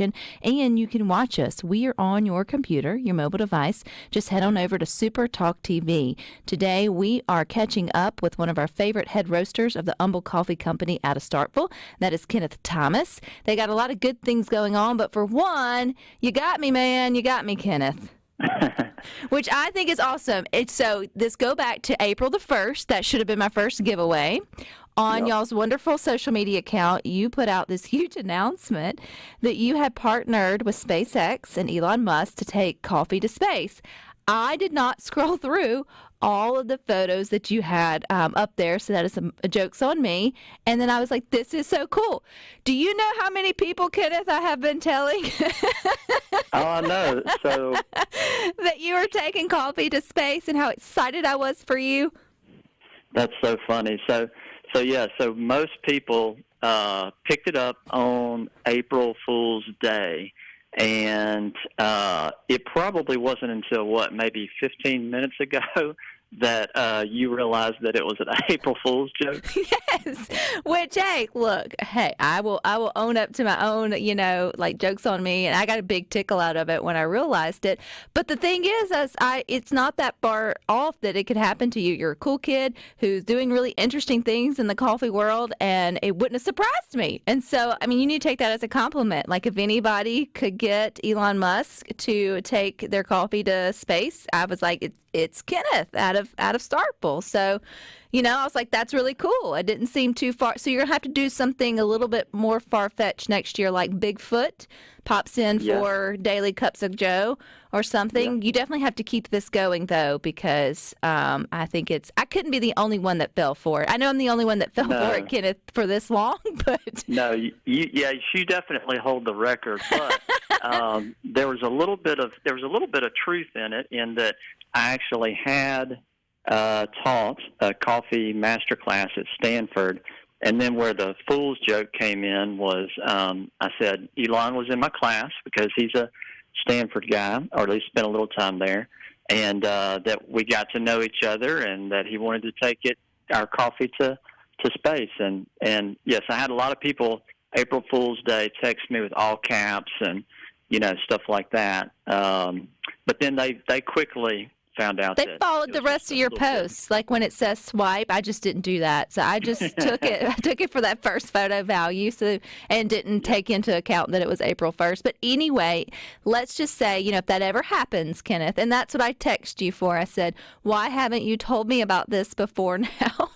and you can watch us. We are on your computer, your mobile device. Just head on over to SuperTalk TV. Today, we are catching up with one of our favorite head roasters of the Umble Coffee Company out of Starkville. That is Kenneth Thomas. They got a lot of good things going on, but for one, you got me, man. You got me, Kenneth. Which I think is awesome. So this go back to April the 1st. That should have been my first giveaway. On y'all's wonderful social media account, you put out this huge announcement that you had partnered with SpaceX and Elon Musk to take coffee to space. I did not scroll through all of the photos that you had up there, so that is a joke's on me. And then I was like, this is so cool. Do you know how many people, Kenneth, I have been telling? Oh, I know. So that you were taking coffee to space and how excited I was for you? That's so funny. So most people picked it up on April Fool's Day, and it probably wasn't until, maybe 15 minutes ago that you realized that it was an April Fool's joke? Yes. Which, hey, look, I will own up to my own, jokes on me, and I got a big tickle out of it when I realized it. But the thing is, it's not that far off that it could happen to you. You're a cool kid who's doing really interesting things in the coffee world, and it wouldn't have surprised me. And so, you need to take that as a compliment. Like, if anybody could get Elon Musk to take their coffee to space, I was like, it's Kenneth out of Starkville. So, I was like, that's really cool. It didn't seem too far. So you're going to have to do something a little bit more far-fetched next year, like Bigfoot pops in for Daily Cups of Joe or something. Yeah. You definitely have to keep this going, though, because I think I couldn't be the only one that fell for it. I know I'm the only one that fell for it, Kenneth, for this long, but... No, you definitely hold the record, but there was a little bit of truth in it, in that I actually had taught a coffee masterclass at Stanford, and then where the fool's joke came in was I said Elon was in my class because he's a Stanford guy, or at least spent a little time there, and that we got to know each other, and that he wanted to take our coffee to space. And yes, I had a lot of people April Fool's Day text me with all caps and stuff like that. But then they quickly found out they followed the rest of your posts. Like when it says swipe, I just didn't do that. So I just took it. I took it for that first photo value, and didn't take into account that it was April 1st. But anyway, let's just say, if that ever happens, Kenneth, and that's what I text you for. I said, why haven't you told me about this before now?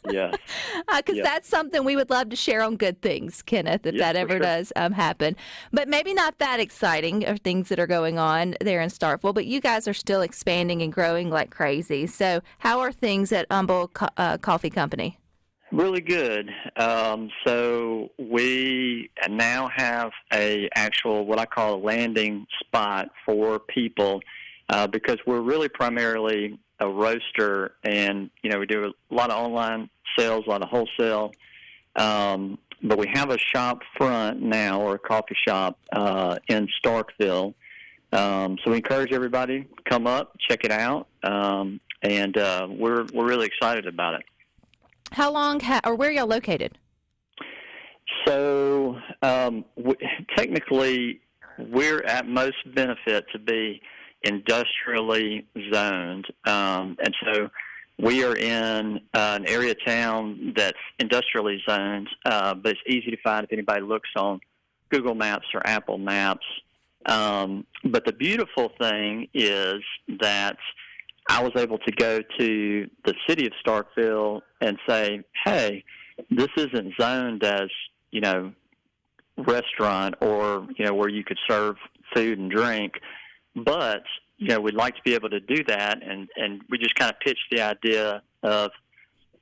Yeah. Because that's something we would love to share on Good Things, Kenneth, if that ever does happen. But maybe not that exciting of things that are going on there in Starkville, but you guys are still expanding and growing like crazy. So how are things at Umble Coffee Company? Really good. So we now have a actual, what I call a landing spot for people, because we're really primarily a roaster, and we do a lot of online sales, a lot of wholesale, but we have a shop front now, or a coffee shop in Starkville. So we encourage everybody to come up, check it out, and we're really excited about it. How long or where are y'all located? So technically, we're at most benefit to be industrially zoned, and so we are in an area of town that's industrially zoned, but it's easy to find if anybody looks on Google Maps or Apple Maps. But the beautiful thing is that I was able to go to the city of Starkville and say, hey, this isn't zoned as, restaurant or, where you could serve food and drink, but, we'd like to be able to do that. And we just kind of pitched the idea of,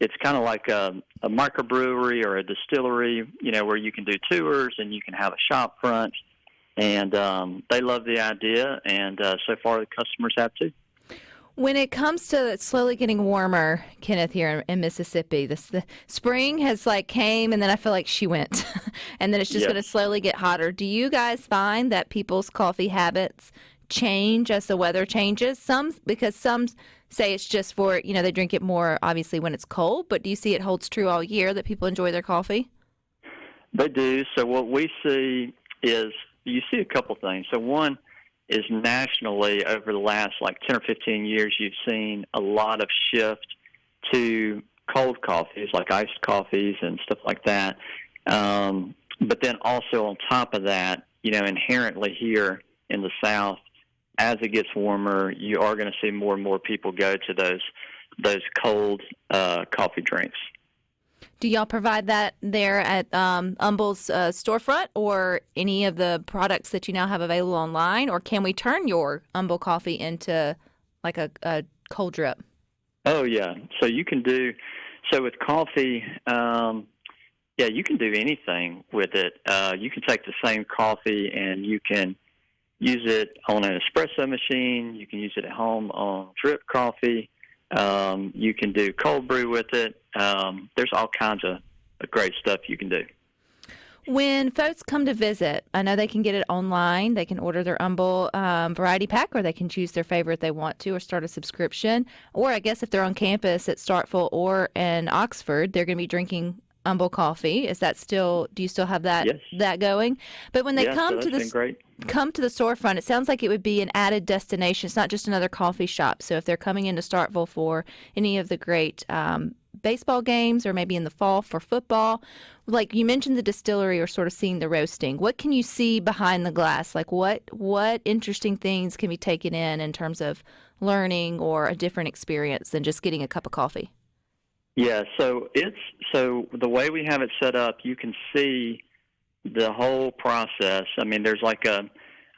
it's kind of like a microbrewery or a distillery, where you can do tours and you can have a shop front. And they love the idea, and so far the customers have too. When it comes to it slowly getting warmer, Kenneth, here in Mississippi, the spring has came, and then I feel like she went, and then it's just going to slowly get hotter. Do you guys find that people's coffee habits change as the weather changes? Because some say it's just for, they drink it more obviously when it's cold, but do you see it holds true all year that people enjoy their coffee? They do. So what we see is you see a couple things. So one is nationally over the last like 10 or 15 years, you've seen a lot of shift to cold coffees, like iced coffees and stuff like that. But then also on top of that, inherently here in the South, as it gets warmer, you are going to see more and more people go to those cold coffee drinks. Do y'all provide that there at Umble's storefront, or any of the products that you now have available online, or can we turn your Umble coffee into like a cold drip? Oh, yeah. So you can with coffee, you can do anything with it. You can take the same coffee and you can use it on an espresso machine. You can use it at home on drip coffee. You can do cold brew with it. There's all kinds of great stuff you can do. When folks come to visit, I know they can get it online. They can order their Umble variety pack, or they can choose their favorite they want to, or start a subscription. Or I guess if they're on campus at Starkville or in Oxford, they're going to be drinking Umble coffee. Is that still? Do you still have that Yes. that going? But when they come to the storefront, it sounds like it would be an added destination. It's not just another coffee shop. So if they're coming into Starkville for any of the great baseball games, or maybe in the fall for football, like you mentioned the distillery, or sort of seeing the roasting, what can you see behind the glass? Like what interesting things can be taken in terms of learning or a different experience than just getting a cup of coffee? Yeah, so the way we have it set up, you can see the whole process. I mean, there's like I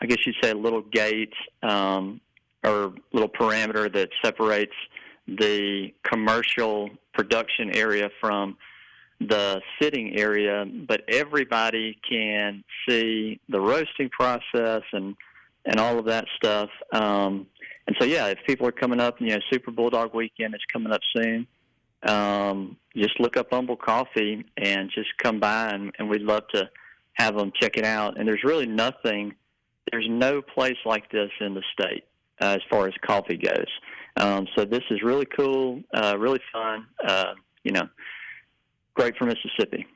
guess you'd say a little gate or little parameter that separates the commercial production area from the sitting area, but everybody can see the roasting process and all of that stuff. And so, if people are coming up, Super Bulldog Weekend is coming up soon. Just look up Umble Coffee and just come by, and we'd love to have them check it out. And there's really there's no place like this in the state as far as coffee goes. So this is really cool, really fun, great for Mississippi.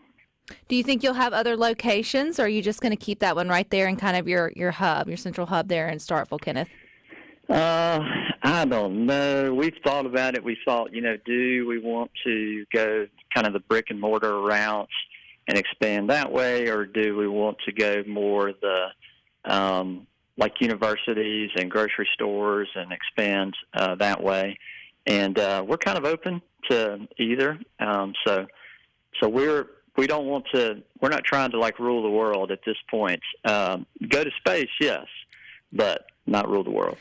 Do you think you'll have other locations, or are you just going to keep that one right there in kind of your hub, your central hub there in Starkville, Kenneth? I don't know. We've thought about it. We thought, do we want to go kind of the brick and mortar route and expand that way, or do we want to go more the like universities and grocery stores and expand that way? And we're kind of open to either. So we don't want to. We're not trying to like rule the world at this point. Go to space, yes, but not rule the world.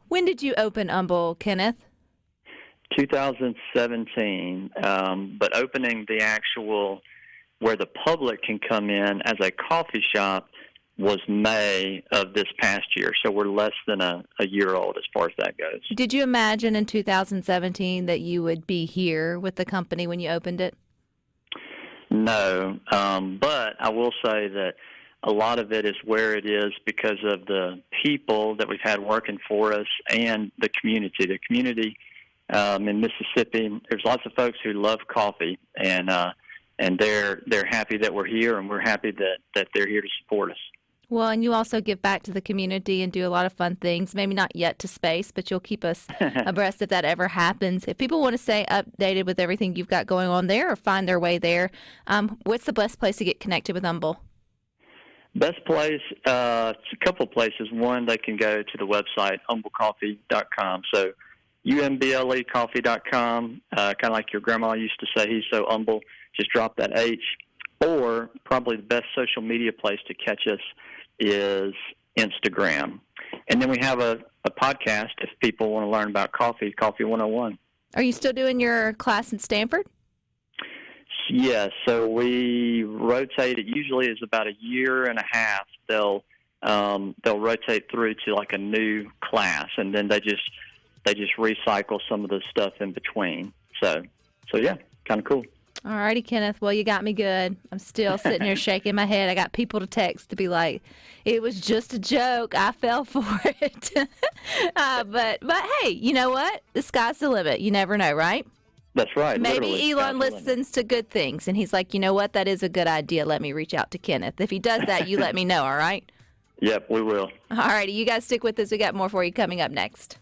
When did you open Umble, Kenneth? 2017, but opening the actual where the public can come in as a coffee shop was May of this past year. So we're less than a year old as far as that goes. Did you imagine in 2017 that you would be here with the company when you opened it? No, but I will say that a lot of it is where it is because of the people that we've had working for us and the community. The community in Mississippi, there's lots of folks who love coffee, and they're happy that we're here, and we're happy that they're here to support us. Well, and you also give back to the community and do a lot of fun things, maybe not yet to space, but you'll keep us abreast if that ever happens. If people want to stay updated with everything you've got going on there or find their way there, what's the best place to get connected with Umble? Best place, it's a couple places. One, they can go to the website, umblecoffee.com. So umblecoffee.com, kind of like your grandma used to say, he's so humble, just drop that H. Or probably the best social media place to catch us is Instagram. And then we have a podcast if people want to learn about coffee, Coffee 101. Are you still doing your class in Stanford? Yes, so we rotate. It usually is about a year and a half. They'll rotate through to like a new class, and then they just recycle some of the stuff in between. So yeah, kind of cool. All righty, Kenneth. Well, you got me good. I'm still sitting here shaking my head. I got people to text to be like, it was just a joke. I fell for it. But hey, you know what? The sky's the limit. You never know, right? That's right. Maybe Elon listens to good things, and he's like, you know what? That is a good idea. Let me reach out to Kenneth. If he does that, you let me know, all right? Yep, we will. All righty, you guys stick with us. We got more for you coming up next.